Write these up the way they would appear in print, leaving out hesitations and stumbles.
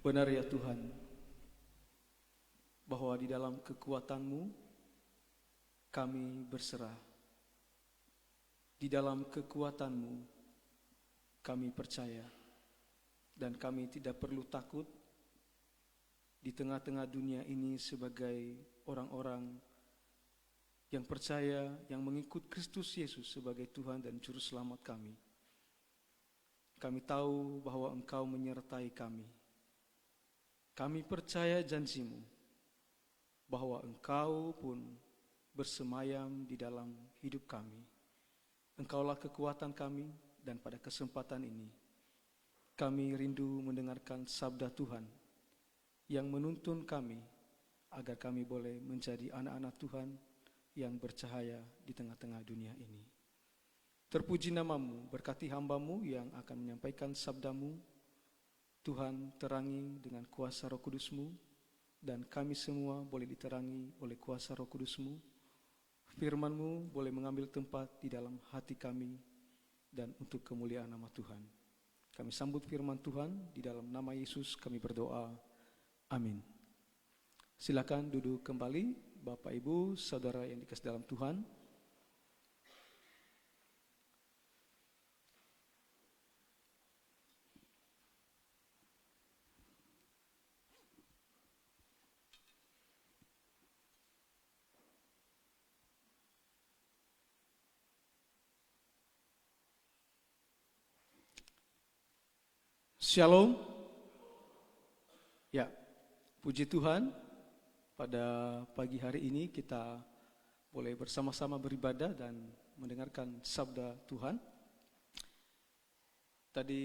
Benar ya Tuhan, bahwa di dalam kekuatan-Mu kami berserah. Di dalam kekuatan-Mu kami percaya, dan kami tidak perlu takut di tengah-tengah dunia ini sebagai orang-orang yang percaya, yang mengikut Kristus Yesus sebagai Tuhan dan Juru Selamat kami. Kami tahu bahwa Engkau menyertai kami. Kami percaya janji-Mu bahwa Engkau pun bersemayam di dalam hidup kami. Engkaulah kekuatan kami, dan pada kesempatan ini kami rindu mendengarkan sabda Tuhan yang menuntun kami agar kami boleh menjadi anak-anak Tuhan yang bercahaya di tengah-tengah dunia ini. Terpuji nama-Mu, berkati hamba-Mu yang akan menyampaikan sabda-Mu. Tuhan, terangi dengan kuasa Roh Kudus-Mu, dan kami semua boleh diterangi oleh kuasa Roh Kudus-Mu. Firman-Mu boleh mengambil tempat di dalam hati kami, dan untuk kemuliaan nama Tuhan. Kami sambut firman Tuhan, di dalam nama Yesus kami berdoa. Amin. Silakan duduk kembali, Bapak Ibu, Saudara yang dikasihi dalam Tuhan. Shalom. Ya, puji Tuhan, pada pagi hari ini kita boleh bersama-sama beribadah dan mendengarkan sabda Tuhan. Tadi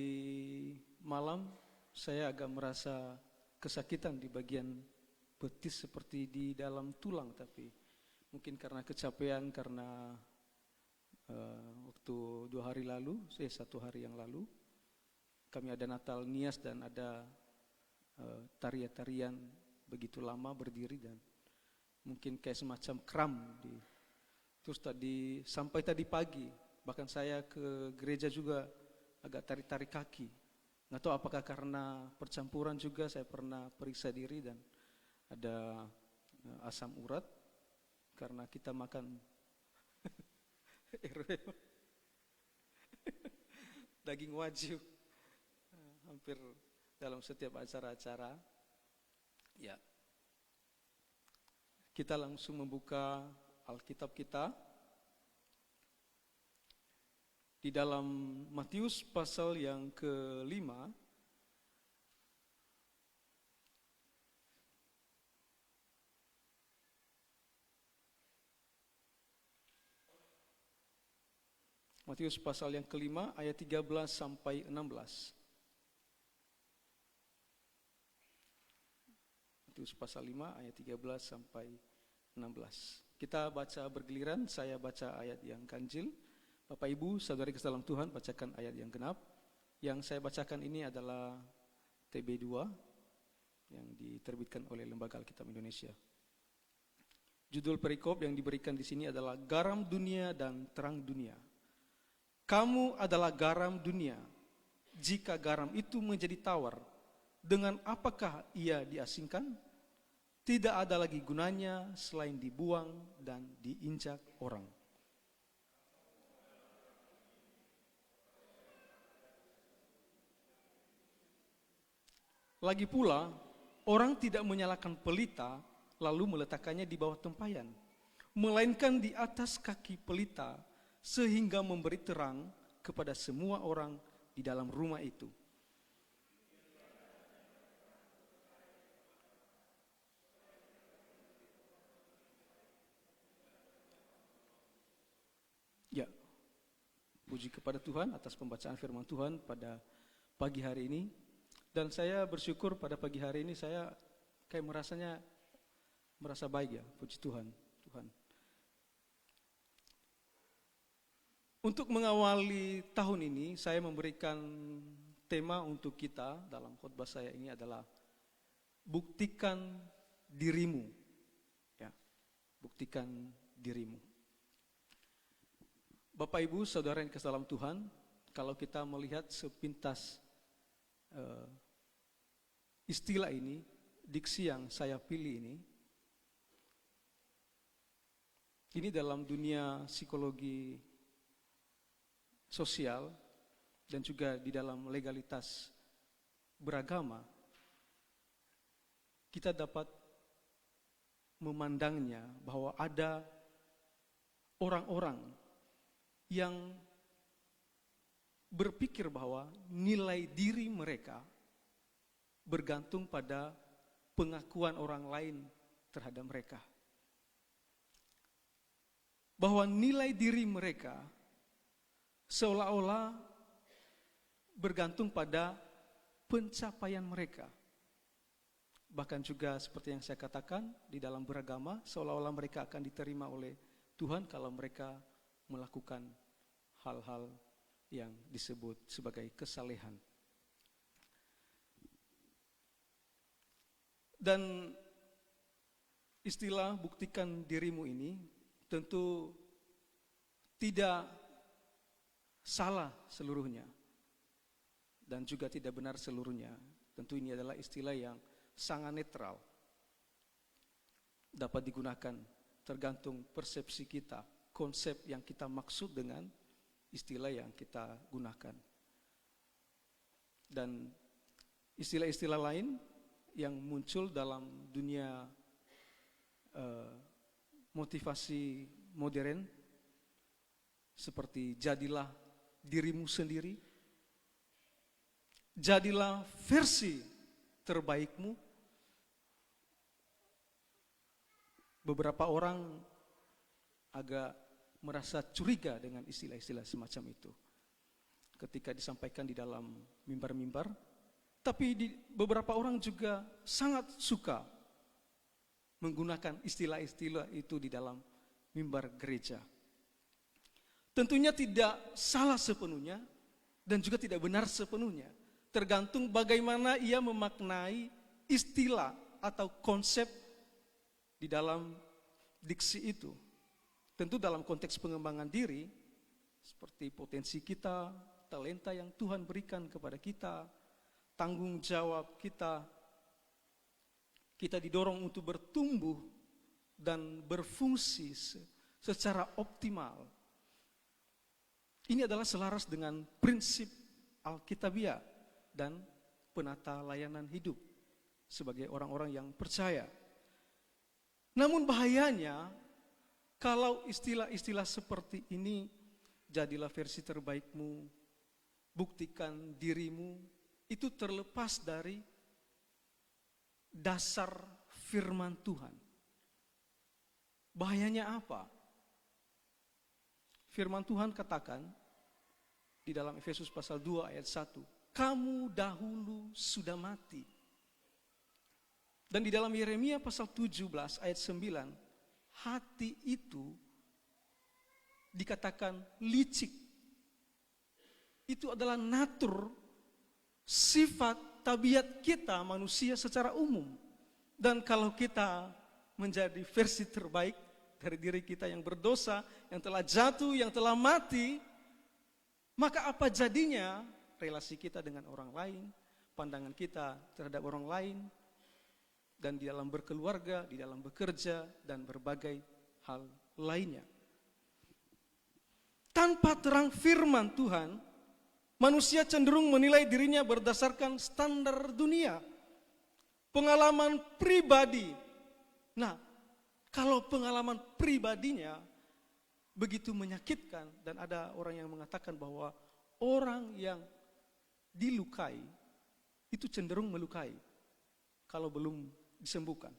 malam saya agak merasa kesakitan di bagian betis seperti di dalam tulang, tapi mungkin karena kecapean, karena waktu 1 hari yang lalu kami ada Natal Nias dan ada tarian-tarian begitu lama berdiri, dan mungkin kayak semacam kram terus sampai tadi pagi, bahkan saya ke gereja juga agak tarik-tarik kaki. Nggak tahu apakah karena percampuran juga, saya pernah periksa diri dan ada asam urat karena kita makan daging wagyu hampir dalam setiap acara-acara. Ya, kita langsung membuka Alkitab kita di dalam Matius pasal yang ke-5. Matius pasal yang ke-5 ayat 13 sampai 16. Matius pasal 5 ayat 13 sampai 16. Kita baca bergiliran, saya baca ayat yang ganjil. Bapak Ibu, saudari ke dalam Tuhan, bacakan ayat yang genap. Yang saya bacakan ini adalah TB2 yang diterbitkan oleh Lembaga Alkitab Indonesia. Judul perikop yang diberikan di sini adalah Garam Dunia dan Terang Dunia. Kamu adalah garam dunia. Jika garam itu menjadi tawar, dengan apakah ia diasingkan? Tidak ada lagi gunanya selain dibuang dan diinjak orang. Lagi pula, orang tidak menyalakan pelita lalu meletakkannya di bawah tempayan, melainkan di atas kaki pelita, sehingga memberi terang kepada semua orang di dalam rumah itu. Ya, puji kepada Tuhan atas pembacaan firman Tuhan pada pagi hari ini. Dan saya bersyukur pada pagi hari ini saya kayak merasa baik ya, puji Tuhan. Untuk mengawali tahun ini, saya memberikan tema untuk kita dalam khotbah saya ini adalah buktikan dirimu. Ya, buktikan dirimu. Bapak Ibu, saudara yang kesalam Tuhan, kalau kita melihat sepintas istilah ini, diksi yang saya pilih ini dalam dunia psikologi sosial dan juga di dalam legalitas beragama, kita dapat memandangnya bahwa ada orang-orang yang berpikir bahwa nilai diri mereka bergantung pada pengakuan orang lain terhadap mereka. Bahwa nilai diri mereka seolah-olah bergantung pada pencapaian mereka. Bahkan juga seperti yang saya katakan, di dalam beragama seolah-olah mereka akan diterima oleh Tuhan kalau mereka melakukan hal-hal yang disebut sebagai kesalehan. Dan istilah buktikan dirimu ini tentu tidak salah seluruhnya dan juga tidak benar seluruhnya. Tentu ini adalah istilah yang sangat netral, dapat digunakan tergantung persepsi kita, konsep yang kita maksud dengan istilah yang kita gunakan. Dan istilah-istilah lain yang muncul dalam dunia motivasi modern seperti jadilah dirimu sendiri, jadilah versi terbaikmu. Beberapa orang agak merasa curiga dengan istilah-istilah semacam itu ketika disampaikan di dalam mimbar-mimbar, tapi beberapa orang juga sangat suka menggunakan istilah-istilah itu di dalam mimbar gereja. Tentunya tidak salah sepenuhnya dan juga tidak benar sepenuhnya, tergantung bagaimana ia memaknai istilah atau konsep di dalam diksi itu. Tentu dalam konteks pengembangan diri, seperti potensi kita, talenta yang Tuhan berikan kepada kita, tanggung jawab kita, kita didorong untuk bertumbuh dan berfungsi secara optimal. Ini adalah selaras dengan prinsip Alkitabiah dan penata layanan hidup sebagai orang-orang yang percaya. Namun bahayanya kalau istilah-istilah seperti ini, jadilah versi terbaikmu, buktikan dirimu, itu terlepas dari dasar firman Tuhan. Bahayanya apa? Firman Tuhan katakan di dalam Efesus pasal 2 ayat 1, kamu dahulu sudah mati. Dan di dalam Yeremia pasal 17 ayat 9, hati itu dikatakan licik. Itu adalah natur, sifat, tabiat kita manusia secara umum. Dan kalau kita menjadi versi terbaik dari diri kita yang berdosa, yang telah jatuh, yang telah mati, maka apa jadinya relasi kita dengan orang lain, pandangan kita terhadap orang lain, dan di dalam berkeluarga, di dalam bekerja, dan berbagai hal lainnya. Tanpa terang firman Tuhan, manusia cenderung menilai dirinya berdasarkan standar dunia, pengalaman pribadi. Nah, kalau pengalaman pribadinya begitu menyakitkan, dan ada orang yang mengatakan bahwa orang yang dilukai itu cenderung melukai kalau belum disembuhkan.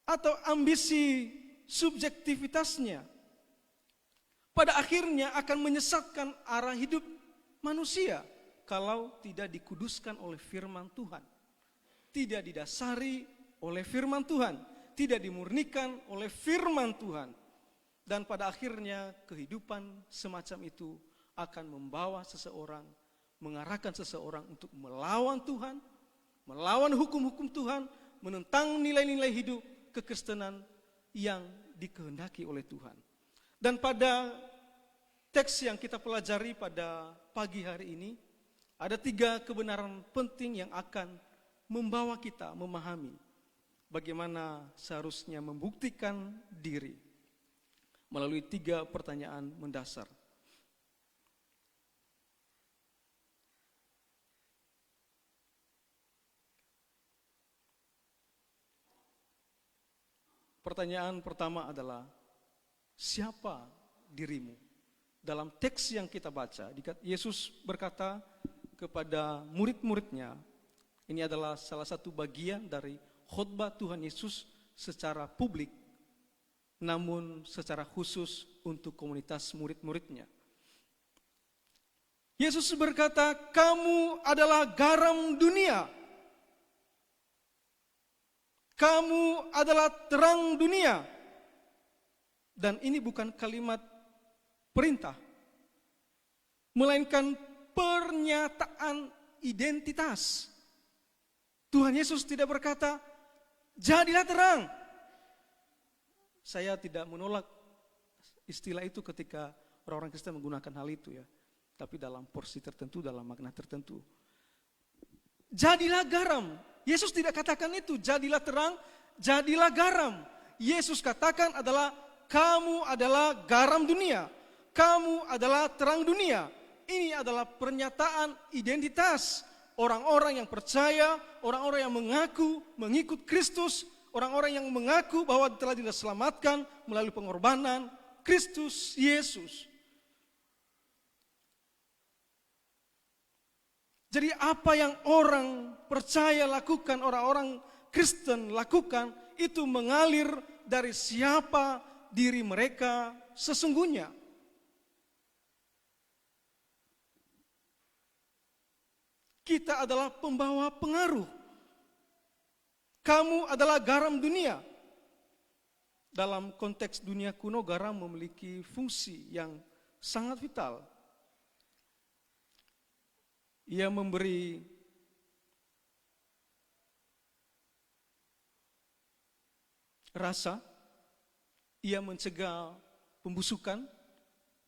Atau ambisi subjektivitasnya pada akhirnya akan menyesatkan arah hidup manusia kalau tidak dikuduskan oleh firman Tuhan, tidak didasari oleh firman Tuhan, tidak dimurnikan oleh firman Tuhan. Dan pada akhirnya kehidupan semacam itu akan membawa seseorang, mengarahkan seseorang untuk melawan Tuhan, melawan hukum-hukum Tuhan, menentang nilai-nilai hidup kekristenan yang dikehendaki oleh Tuhan. Dan pada teks yang kita pelajari pada pagi hari ini Ada 3 kebenaran penting yang akan membawa kita memahami bagaimana seharusnya membuktikan diri melalui 3 pertanyaan mendasar. Pertanyaan pertama adalah, siapa dirimu? Dalam teks yang kita baca, Yesus berkata kepada murid-muridnya, ini adalah salah satu bagian dari khotbah Tuhan Yesus secara publik, namun secara khusus untuk komunitas murid-muridnya. Yesus berkata, kamu adalah garam dunia. Kamu adalah terang dunia. Dan ini bukan kalimat perintah, melainkan pernyataan identitas. Tuhan Yesus tidak berkata, jadilah terang. Saya tidak menolak istilah itu ketika orang-orang Kristen menggunakan hal itu ya. Tapi dalam porsi tertentu, dalam makna tertentu. Jadilah garam. Yesus tidak katakan itu, jadilah terang, jadilah garam. Yesus katakan adalah, kamu adalah garam dunia. Kamu adalah terang dunia. Ini adalah pernyataan identitas orang-orang yang percaya, orang-orang yang mengaku mengikut Kristus, orang-orang yang mengaku bahwa telah diselamatkan melalui pengorbanan Kristus Yesus. Jadi apa yang orang percaya lakukan, orang-orang Kristen lakukan, itu mengalir dari siapa diri mereka sesungguhnya. Kita adalah pembawa pengaruh. Kamu adalah garam dunia. Dalam konteks dunia kuno, garam memiliki fungsi yang sangat vital. Ia memberi rasa, ia mencegah pembusukan,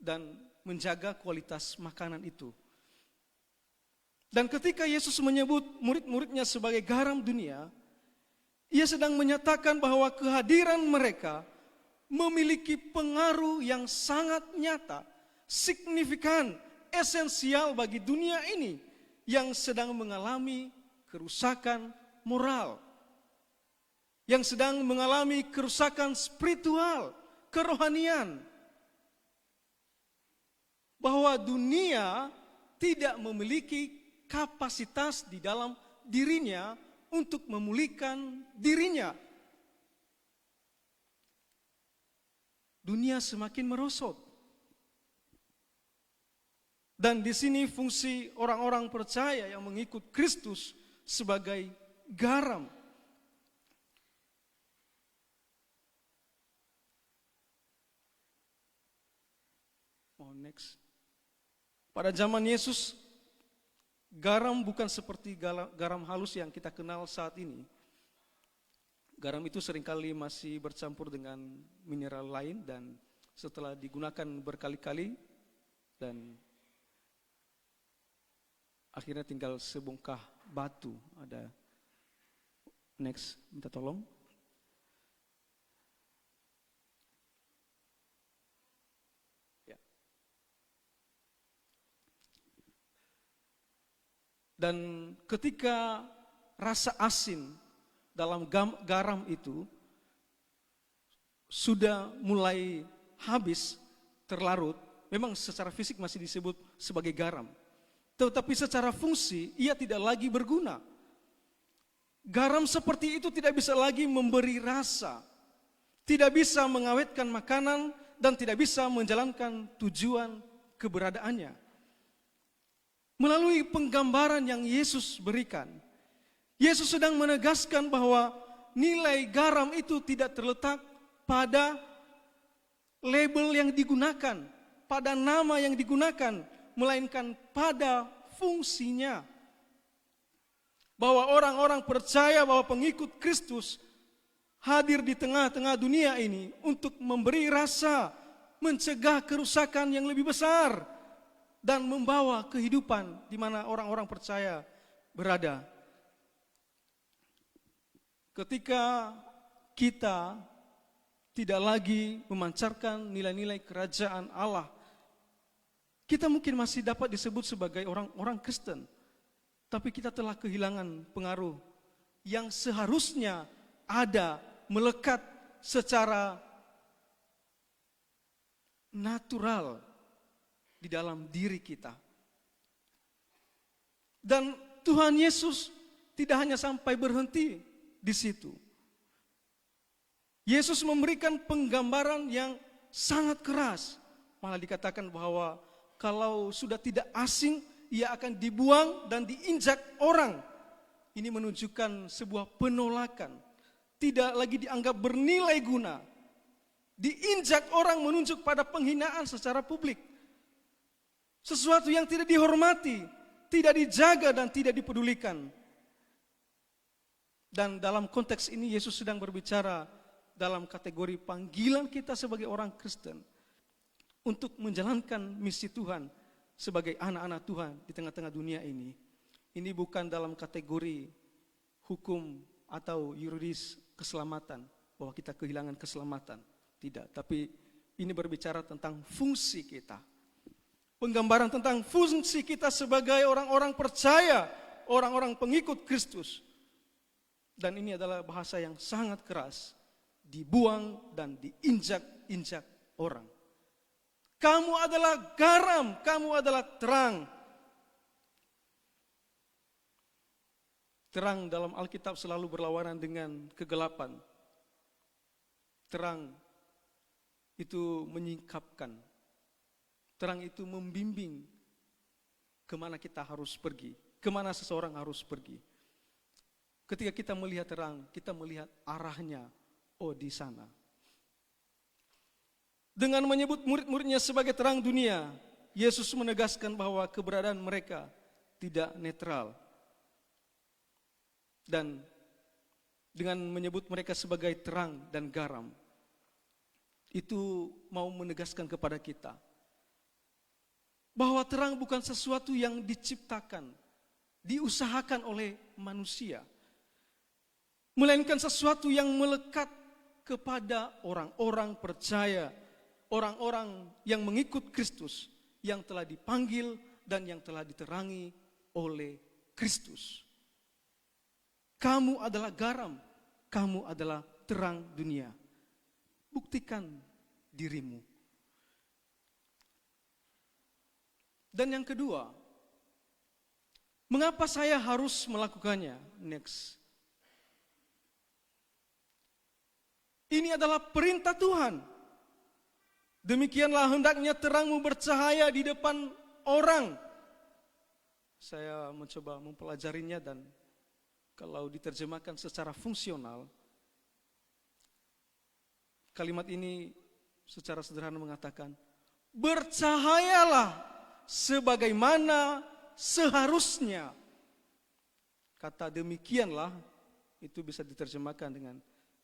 dan menjaga kualitas makanan itu. Dan ketika Yesus menyebut murid-muridnya sebagai garam dunia, Ia sedang menyatakan bahwa kehadiran mereka memiliki pengaruh yang sangat nyata, signifikan, esensial bagi dunia ini yang sedang mengalami kerusakan moral, yang sedang mengalami kerusakan spiritual, kerohanian. Bahwa dunia tidak memiliki kapasitas di dalam dirinya untuk memulihkan dirinya. Dunia semakin merosot. Dan di sini fungsi orang-orang percaya yang mengikut Kristus sebagai garam. Mohon next. Pada zaman Yesus, garam bukan seperti garam halus yang kita kenal saat ini. Garam itu seringkali masih bercampur dengan mineral lain dan setelah digunakan berkali-kali dan akhirnya tinggal sebongkah batu. Ada next, minta tolong. Dan ketika rasa asin dalam garam itu sudah mulai habis, terlarut, memang secara fisik masih disebut sebagai garam. Tetapi secara fungsi ia tidak lagi berguna. Garam seperti itu tidak bisa lagi memberi rasa, tidak bisa mengawetkan makanan, dan tidak bisa menjalankan tujuan keberadaannya. Melalui penggambaran yang Yesus berikan, Yesus sedang menegaskan bahwa nilai garam itu tidak terletak pada label yang digunakan, pada nama yang digunakan, melainkan pada fungsinya. Bahwa orang-orang percaya bahwa pengikut Kristus hadir di tengah-tengah dunia ini untuk memberi rasa, mencegah kerusakan yang lebih besar, dan membawa kehidupan di mana orang-orang percaya berada. Ketika kita tidak lagi memancarkan nilai-nilai kerajaan Allah, kita mungkin masih dapat disebut sebagai orang-orang Kristen, tapi kita telah kehilangan pengaruh yang seharusnya ada, melekat secara natural di dalam diri kita. Dan Tuhan Yesus tidak hanya sampai berhenti di situ. Yesus memberikan penggambaran yang sangat keras. Malah dikatakan bahwa kalau sudah tidak asing, ia akan dibuang dan diinjak orang. Ini menunjukkan sebuah penolakan. Tidak lagi dianggap bernilai guna. Diinjak orang menunjuk pada penghinaan secara publik. Sesuatu yang tidak dihormati, tidak dijaga dan tidak dipedulikan. Dan dalam konteks ini Yesus sedang berbicara dalam kategori panggilan kita sebagai orang Kristen untuk menjalankan misi Tuhan sebagai anak-anak Tuhan di tengah-tengah dunia ini. Ini bukan dalam kategori hukum atau yuridis keselamatan, bahwa kita kehilangan keselamatan. Tidak, tapi ini berbicara tentang fungsi kita. Penggambaran tentang fungsi kita sebagai orang-orang percaya, orang-orang pengikut Kristus. Dan ini adalah bahasa yang sangat keras. Dibuang dan diinjak-injak orang. Kamu adalah garam, kamu adalah terang. Terang dalam Alkitab selalu berlawanan dengan kegelapan. Terang itu menyingkapkan. Terang itu membimbing kemana kita harus pergi, kemana seseorang harus pergi. Ketika kita melihat terang, kita melihat arahnya, oh di sana. Dengan menyebut murid-muridnya sebagai terang dunia, Yesus menegaskan bahwa keberadaan mereka tidak netral. Dan dengan menyebut mereka sebagai terang dan garam, itu mau menegaskan kepada kita bahwa terang bukan sesuatu yang diciptakan, diusahakan oleh manusia, melainkan sesuatu yang melekat kepada orang-orang percaya, orang-orang yang mengikut Kristus, yang telah dipanggil dan yang telah diterangi oleh Kristus. Kamu adalah garam, kamu adalah terang dunia. Buktikan dirimu. Dan yang kedua, mengapa saya harus melakukannya? Next. Ini adalah perintah Tuhan. Demikianlah hendaknya terangmu bercahaya di depan orang. Saya mencoba mempelajarinya dan kalau diterjemahkan secara fungsional, kalimat ini secara sederhana mengatakan, bercahayalah sebagaimana seharusnya. Kata demikianlah itu bisa diterjemahkan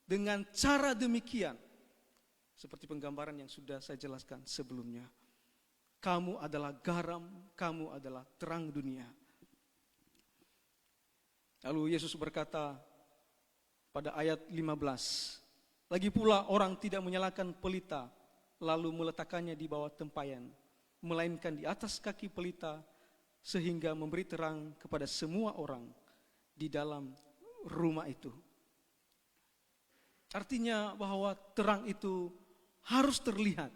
dengan cara demikian. Seperti penggambaran yang sudah saya jelaskan sebelumnya. Kamu adalah garam, kamu adalah terang dunia. Lalu Yesus berkata pada ayat 15, lagi pula orang tidak menyalakan pelita lalu meletakkannya di bawah tempayan, melainkan di atas kaki pelita sehingga memberi terang kepada semua orang di dalam rumah itu. Artinya bahwa terang itu harus terlihat,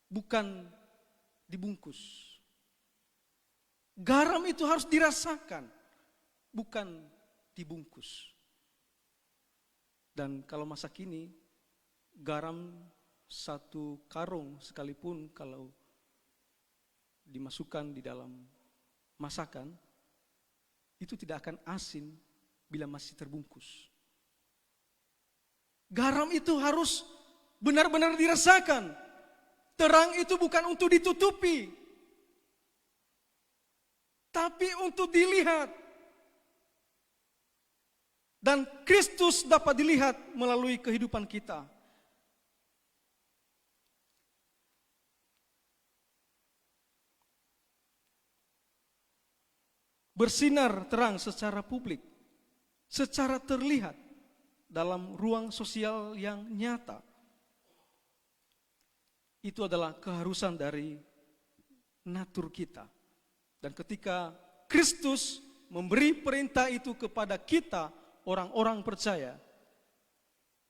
bukan dibungkus. Garam itu harus dirasakan, bukan dibungkus. Dan kalau masa kini, garam satu karung sekalipun kalau dimasukkan di dalam masakan, itu tidak akan asin bila masih terbungkus. Garam itu harus benar-benar dirasakan. Terang itu bukan untuk ditutupi, tapi untuk dilihat. Dan Kristus dapat dilihat melalui kehidupan kita. bersinar terang secara publik, secara terlihat dalam ruang sosial yang nyata. Itu adalah keharusan dari natur kita. Dan ketika Kristus memberi perintah itu kepada kita, orang-orang percaya,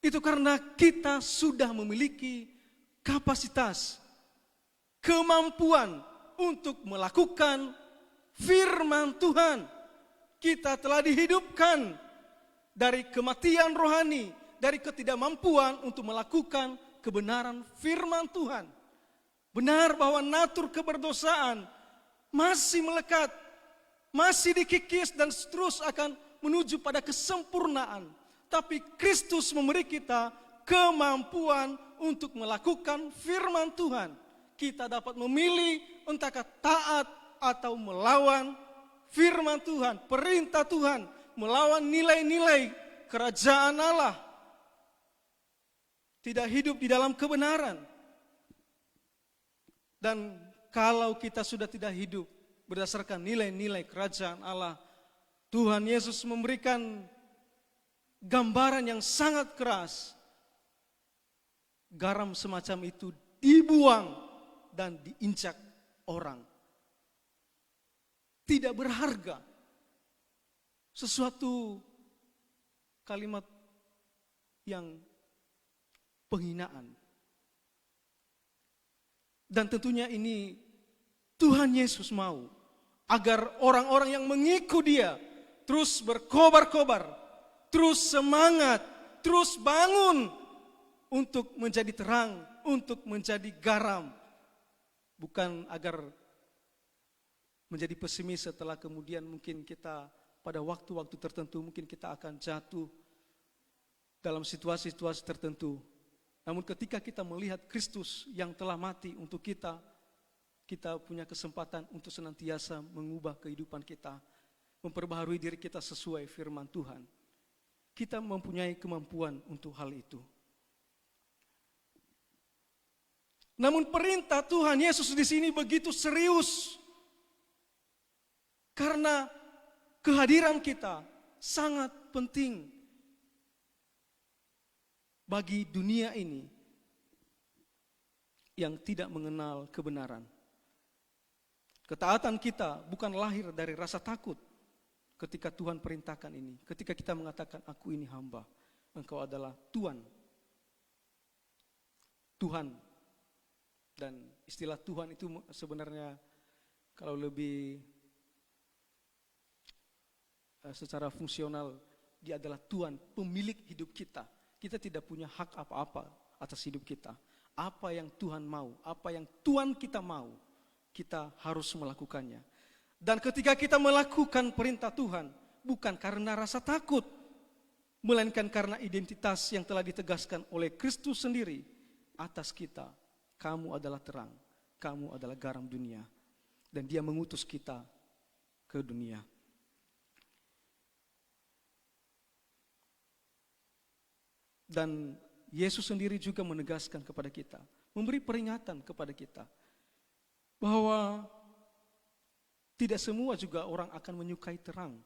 itu karena kita sudah memiliki kapasitas, kemampuan untuk melakukan firman Tuhan. Kita telah dihidupkan dari kematian rohani, dari ketidakmampuan untuk melakukan kebenaran firman Tuhan. Benar bahwa natur keberdosaan masih melekat, masih dikikis dan terus akan menuju pada kesempurnaan. Tapi Kristus memberi kita kemampuan untuk melakukan firman Tuhan. Kita dapat memilih entahkah taat atau melawan firman Tuhan, perintah Tuhan, melawan nilai-nilai kerajaan Allah. Tidak hidup di dalam kebenaran. Dan kalau kita sudah tidak hidup berdasarkan nilai-nilai kerajaan Allah, Tuhan Yesus memberikan gambaran yang sangat keras. Garam semacam itu dibuang dan diinjak orang. Tidak berharga. Sesuatu kalimat yang penghinaan. Dan tentunya ini Tuhan Yesus mau agar orang-orang yang mengikuti Dia terus berkobar-kobar, terus semangat, terus bangun untuk menjadi terang, untuk menjadi garam. Bukan agar menjadi pesimis setelah kemudian mungkin kita pada waktu-waktu tertentu mungkin kita akan jatuh dalam situasi-situasi tertentu. Namun ketika kita melihat Kristus yang telah mati untuk kita, kita punya kesempatan untuk senantiasa mengubah kehidupan kita, memperbaharui diri kita sesuai firman Tuhan. Kita mempunyai kemampuan untuk hal itu. Namun perintah Tuhan Yesus di sini begitu serius. Karena kehadiran kita sangat penting bagi dunia ini yang tidak mengenal kebenaran. Ketaatan kita bukan lahir dari rasa takut ketika Tuhan perintahkan ini. Ketika kita mengatakan, aku ini hamba, engkau adalah Tuhan. Tuhan. Dan istilah Tuhan itu sebenarnya kalau lebih secara fungsional, Dia adalah Tuhan, pemilik hidup kita. Kita tidak punya hak apa-apa atas hidup kita. Apa yang Tuhan mau, apa yang Tuhan kita mau, kita harus melakukannya. Dan ketika kita melakukan perintah Tuhan, bukan karena rasa takut, melainkan karena identitas yang telah ditegaskan oleh Kristus sendiri atas kita. Kamu adalah terang, kamu adalah garam dunia. Dan Dia mengutus kita ke dunia. Dan Yesus sendiri juga menegaskan kepada kita, memberi peringatan kepada kita, bahwa tidak semua juga orang akan menyukai terang.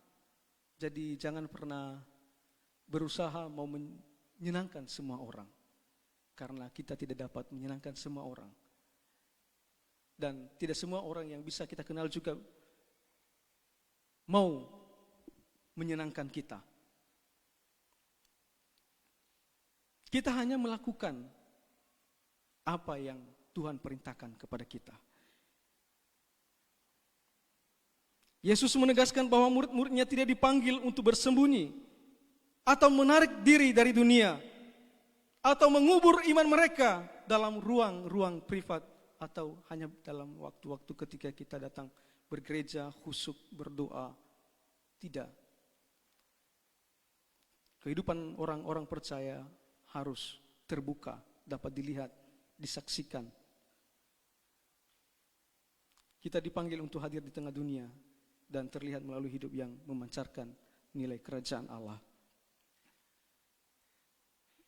Jadi jangan pernah berusaha mau menyenangkan semua orang. Karena kita tidak dapat menyenangkan semua orang. Dan tidak semua orang yang bisa kita kenal juga mau menyenangkan kita. Kita hanya melakukan apa yang Tuhan perintahkan kepada kita. Yesus menegaskan bahwa murid-muridnya tidak dipanggil untuk bersembunyi atau menarik diri dari dunia atau mengubur iman mereka dalam ruang-ruang privat atau hanya dalam waktu-waktu ketika kita datang bergereja, khusyuk, berdoa. Tidak. Kehidupan orang-orang percaya harus terbuka, dapat dilihat, disaksikan. Kita dipanggil untuk hadir di tengah dunia dan terlihat melalui hidup yang memancarkan nilai kerajaan Allah.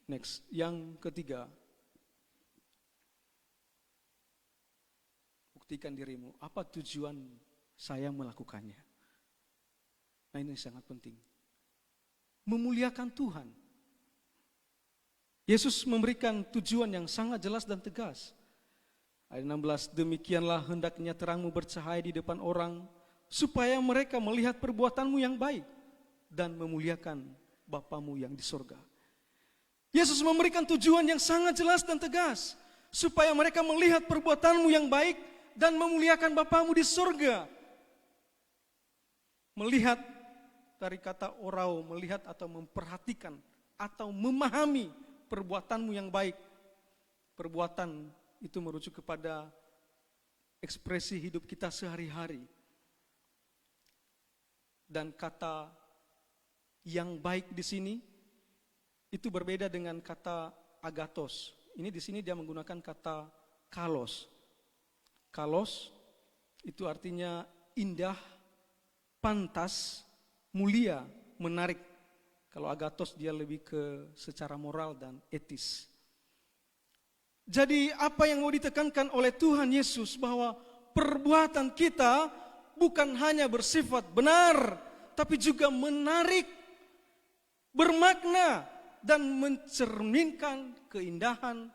Next, yang ketiga, buktikan dirimu. Apa tujuan saya melakukannya? Nah, ini sangat penting. Memuliakan Tuhan. Yesus memberikan tujuan yang sangat jelas dan tegas. Ayat 16, demikianlah hendaknya terangmu bercahaya di depan orang, supaya mereka melihat perbuatanmu yang baik dan memuliakan Bapamu yang di sorga. Yesus memberikan tujuan yang sangat jelas dan tegas, supaya mereka melihat perbuatanmu yang baik dan memuliakan Bapamu di sorga. Melihat dari kata orao, melihat atau memperhatikan atau memahami perbuatanmu yang baik. Perbuatan itu merujuk kepada ekspresi hidup kita sehari-hari. Dan kata yang baik di sini itu berbeda dengan kata agathos. Ini di sini dia menggunakan kata kalos. Kalos itu artinya indah, pantas, mulia, menarik. Kalau agathos dia lebih ke secara moral dan etis. Jadi apa yang mau ditekankan oleh Tuhan Yesus bahwa perbuatan kita bukan hanya bersifat benar, tapi juga menarik, bermakna, dan mencerminkan keindahan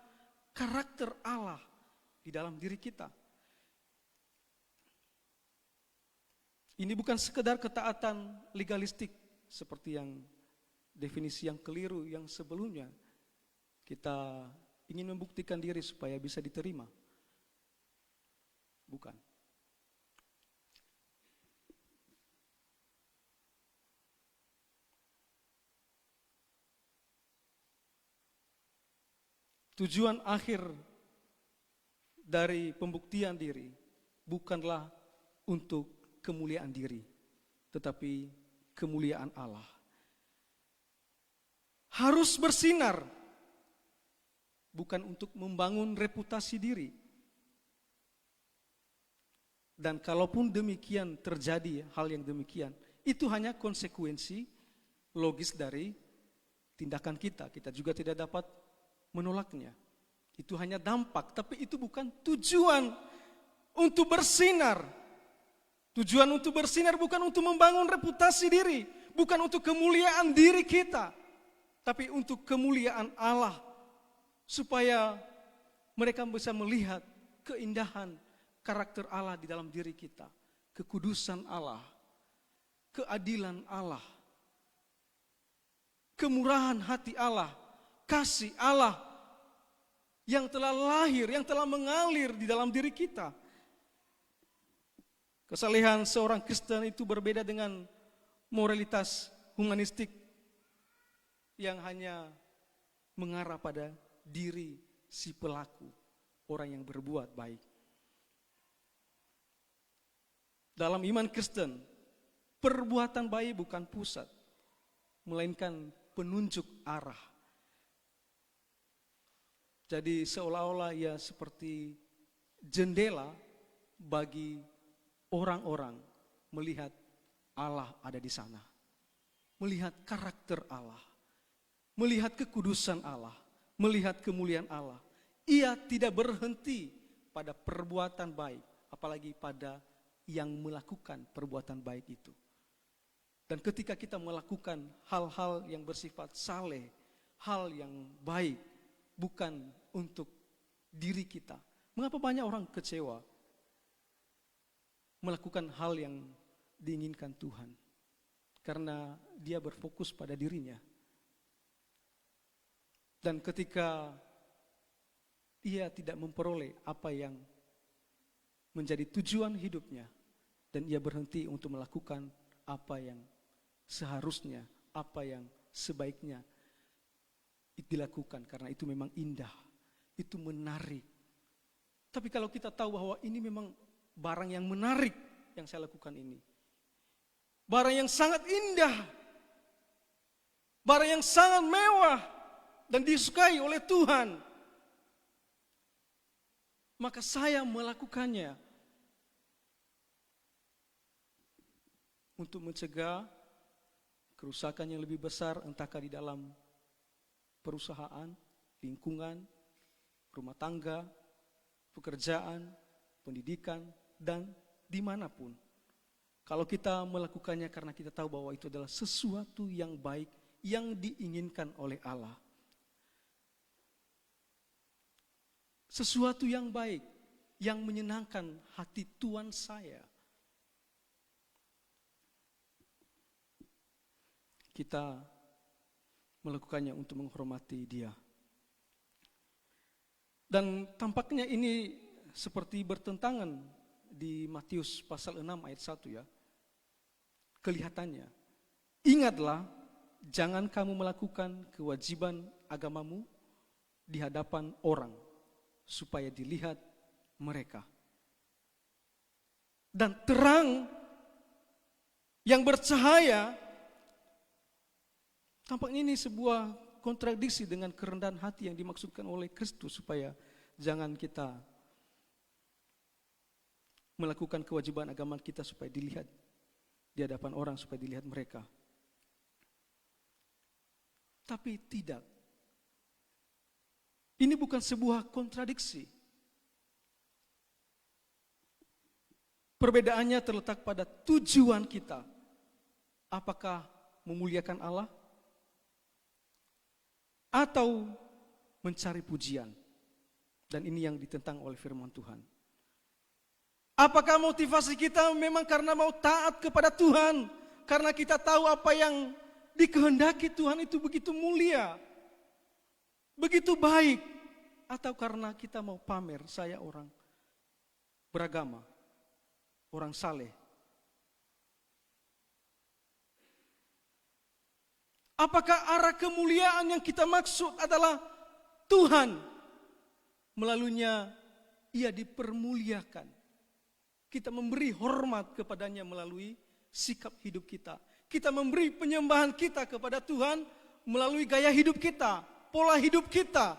karakter Allah di dalam diri kita. Ini bukan sekedar ketaatan legalistik seperti yang definisi yang keliru yang sebelumnya. Kita ingin membuktikan diri supaya bisa diterima. Bukan. Tujuan akhir dari pembuktian diri bukanlah untuk kemuliaan diri, tetapi kemuliaan Allah. Harus bersinar, bukan untuk membangun reputasi diri. Dan kalaupun demikian terjadi hal yang demikian, itu hanya konsekuensi logis dari tindakan kita. Kita juga tidak dapat menolaknya. Itu hanya dampak, tapi itu bukan tujuan untuk bersinar. Tujuan untuk bersinar bukan untuk membangun reputasi diri, bukan untuk kemuliaan diri kita, tapi untuk kemuliaan Allah, supaya mereka bisa melihat keindahan karakter Allah di dalam diri kita, kekudusan Allah, keadilan Allah, kemurahan hati Allah, kasih Allah yang telah lahir, yang telah mengalir di dalam diri kita. Kesalehan seorang Kristen itu berbeda dengan moralitas humanistik yang hanya mengarah pada diri si pelaku, orang yang berbuat baik. Dalam iman Kristen, perbuatan baik bukan pusat, melainkan penunjuk arah. Jadi seolah-olah ia seperti jendela bagi orang-orang melihat Allah ada di sana. Melihat karakter Allah, melihat kekudusan Allah, melihat kemuliaan Allah. Ia tidak berhenti pada perbuatan baik, apalagi pada yang melakukan perbuatan baik itu. Dan ketika kita melakukan hal-hal yang bersifat saleh, hal yang baik, bukan untuk diri kita. Mengapa banyak orang kecewa melakukan hal yang diinginkan Tuhan? Karena dia berfokus pada dirinya. Dan ketika ia tidak memperoleh apa yang menjadi tujuan hidupnya, dan ia berhenti untuk melakukan apa yang seharusnya, apa yang sebaiknya dilakukan, karena itu memang indah, itu menarik. Tapi kalau kita tahu bahwa ini memang barang yang menarik yang saya lakukan ini, barang yang sangat indah, barang yang sangat mewah dan disukai oleh Tuhan, maka saya melakukannya untuk mencegah kerusakan yang lebih besar, entahkah di dalam perusahaan, lingkungan, rumah tangga, pekerjaan, pendidikan, dan dimanapun. Kalau kita melakukannya karena kita tahu bahwa itu adalah sesuatu yang baik, yang diinginkan oleh Allah. Sesuatu yang baik, yang menyenangkan hati Tuhan saya. Kita melakukannya untuk menghormati Dia. Dan tampaknya ini seperti bertentangan di Matius pasal 6 ayat 1 ya. Kelihatannya, ingatlah, jangan kamu melakukan kewajiban agamamu di hadapan orang, supaya dilihat mereka. Dan terang yang bercahaya, tampaknya ini sebuah kontradiksi dengan kerendahan hati yang dimaksudkan oleh Kristus, supaya jangan kita melakukan kewajiban agama kita supaya dilihat di hadapan orang, supaya dilihat mereka. Tapi tidak. Ini bukan sebuah kontradiksi. Perbedaannya terletak pada tujuan kita. Apakah memuliakan Allah atau mencari pujian? Dan ini yang ditentang oleh firman Tuhan. Apakah motivasi kita memang karena mau taat kepada Tuhan, karena kita tahu apa yang dikehendaki Tuhan itu begitu mulia, begitu baik, atau karena kita mau pamer saya orang beragama, orang saleh? Apakah arah kemuliaan yang kita maksud adalah Tuhan, melaluinya Ia dipermuliakan, kita memberi hormat kepadanya melalui sikap hidup kita, kita memberi penyembahan kita kepada Tuhan melalui gaya hidup kita, pola hidup kita.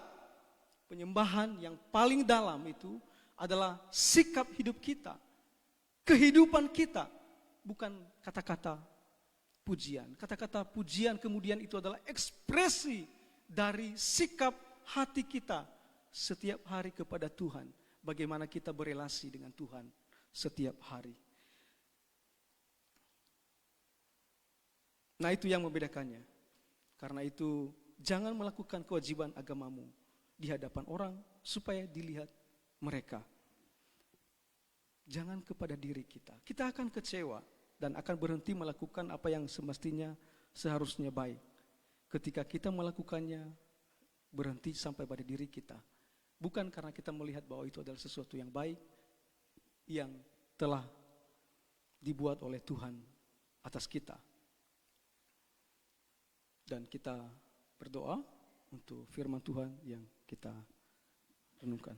Penyembahan yang paling dalam itu adalah sikap hidup kita, kehidupan kita, bukan kata-kata pujian. Kata-kata pujian kemudian itu adalah ekspresi dari sikap hati kita setiap hari kepada Tuhan. Bagaimana kita berelasi dengan Tuhan setiap hari. Nah, itu yang membedakannya. Karena itu jangan melakukan kewajiban agamamu di hadapan orang supaya dilihat mereka. Jangan kepada diri kita. Kita akan kecewa dan akan berhenti melakukan apa yang semestinya seharusnya baik. Ketika kita melakukannya, berhenti sampai pada diri kita. Bukan karena kita melihat bahwa itu adalah sesuatu yang baik, yang telah dibuat oleh Tuhan atas kita. Dan kita berdoa untuk firman Tuhan yang kita renungkan.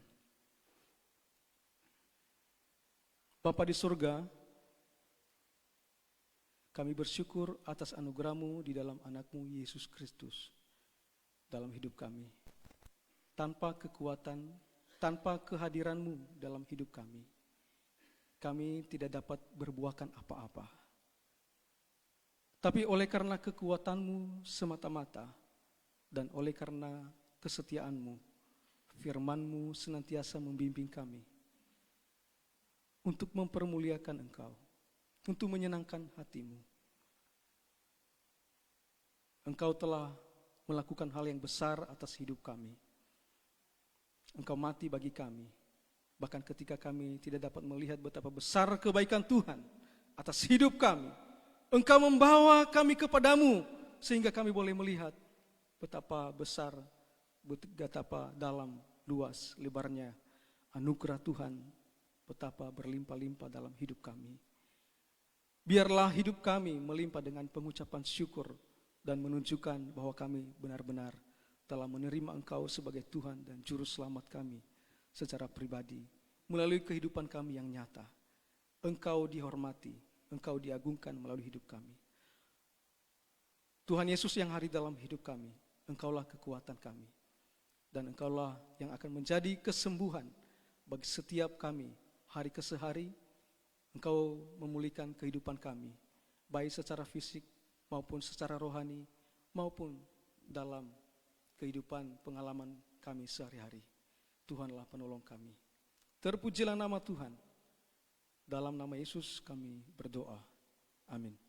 Bapa di surga, kami bersyukur atas anugerah-Mu di dalam anak-Mu Yesus Kristus dalam hidup kami. Tanpa kekuatan, tanpa kehadiran-Mu dalam hidup kami, kami tidak dapat berbuahkan apa-apa. Tapi oleh karena kekuatan-Mu semata-mata dan oleh karena kesetiaan-Mu, firman-Mu senantiasa membimbing kami untuk mempermuliakan Engkau, untuk menyenangkan hati-Mu. Engkau telah melakukan hal yang besar atas hidup kami. Engkau mati bagi kami, bahkan ketika kami tidak dapat melihat betapa besar kebaikan Tuhan atas hidup kami, Engkau membawa kami kepadamu sehingga kami boleh melihat betapa besar, betapa dalam, luas, lebarnya anugerah Tuhan, betapa berlimpah-limpah dalam hidup kami. Biarlah hidup kami melimpah dengan pengucapan syukur dan menunjukkan bahwa kami benar-benar telah menerima Engkau sebagai Tuhan dan Juru Selamat kami secara pribadi. Melalui kehidupan kami yang nyata, Engkau dihormati, Engkau diagungkan melalui hidup kami. Tuhan Yesus yang hari dalam hidup kami, Engkaulah kekuatan kami. Dan Engkaulah yang akan menjadi kesembuhan bagi setiap kami hari ke hari. Engkau memulihkan kehidupan kami, baik secara fisik maupun secara rohani, maupun dalam kehidupan pengalaman kami sehari-hari. Tuhanlah penolong kami. Terpujilah nama Tuhan. Dalam nama Yesus kami berdoa. Amin.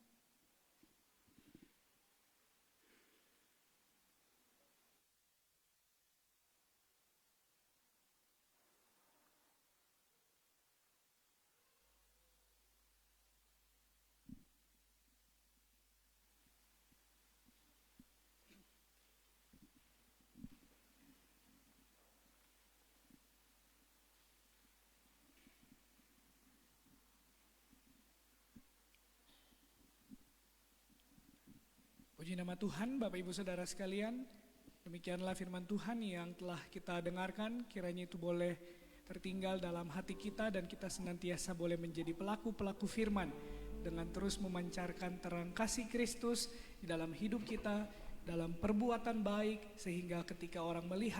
Puji nama Tuhan, Bapak Ibu Saudara sekalian. Demikianlah firman Tuhan yang telah kita dengarkan. Kiranya itu boleh tertinggal dalam hati kita dan kita senantiasa boleh menjadi pelaku-pelaku firman dengan terus memancarkan terang kasih Kristus di dalam hidup kita, dalam perbuatan baik, sehingga ketika orang melihat